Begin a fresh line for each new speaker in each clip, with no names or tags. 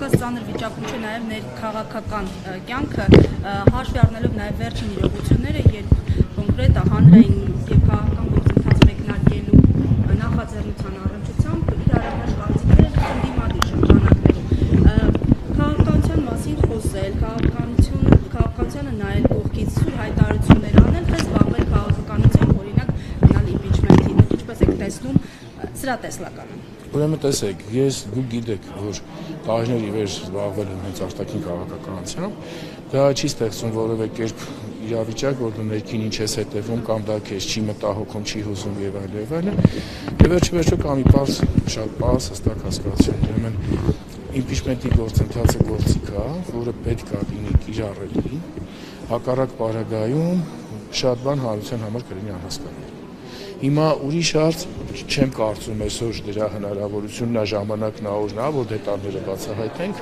հատկապես ծանր վիճակում չէ նաև ներքաղաքական կյանքը, հաշվի առնելով նաև վերջին իրողությունները, երբ կոնկրետ հանրային եւ քաղաքական գործընթաց մեկնարկելու նախաձեռնության առնչությամբ իրարամերժ կարծիքներ ընդդիմադիր շրջանակներում քաղաքականության մասին խոսել, քաղաքականությանը նայել կողքից սուր հայտարարություններ անել, թե զբաղվել քաղաքականությամբ, օրինակ գնալ իմպիչմենթի, ինչպես եք տեսնում սրա տեսլականը։
Ուրեմն տեսեք, դուք գիտեք, որ տարիներ ի վեր զբաղվել եմ հենց արտաքին քաղաքականությամբ, դա չի ստեղծում որևէ կերպ իրավիճակ, որ դու ներքին ինչ ես հետևում կամ դա քեզ չի մտահոգում, չի հուզում եւ այլն։ Եվ վերջը կա մի շատ պարզ հստակ հասկացություն, ուրեմն իմպիչմենտի գործընթացը գործիք է, որը պետք է լինի կիրառելի, հակառակ պարագայում շատ բան հանրության համար կլինի անհասկանալի։ Հիմա ուրիշ հարց չեմ կարծում այսօր դրա հնարավորությունն է, ժամանակն է, օրն է, որ դետալները բացահայտենք,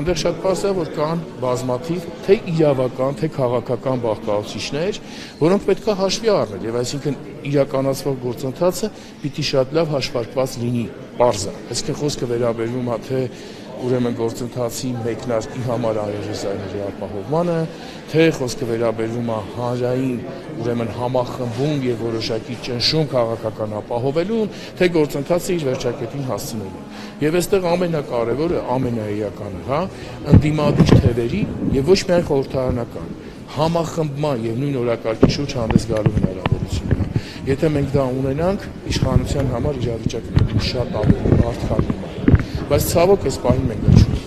այնտեղ շատ պարզ է, որ կան բազմաթիվ թե իրավական, թե քաղաքական բաղկացուցիչներ, որոնք պետք է հաշվի առնել, եւ այսինքն իրականացվող գործընթացը պիտի շատ լավ հաշվարկված լինի, պարզ է։ Այսինքն խոսքը վերաբերում է թե ուրեմն գործընթացի մեկնարկի համար այրեժայինների ապահովմանը, թե խոսքը վերաբերում է հանրային ուրեմն համախմբում եւ որոշակի ճնշում քաղաքական ապահովելուն, թե գործընթացը իր վերջակետին հասցնելուն։ Եվ այստեղ ամենակարևորը, ամենաեականը, ընդդիմադիր թևերի եւ ոչ միայն խորհրդարանական համախմբման եւ նույն օրակարգի շուրջ հանդես գալու հնարավորությունն է։ Եթե մենք դա ունենանք, իշխանության համար իրավիճակը շատ ավելի բարդ կլինի։ Բայց ցավոք այս պահին մենք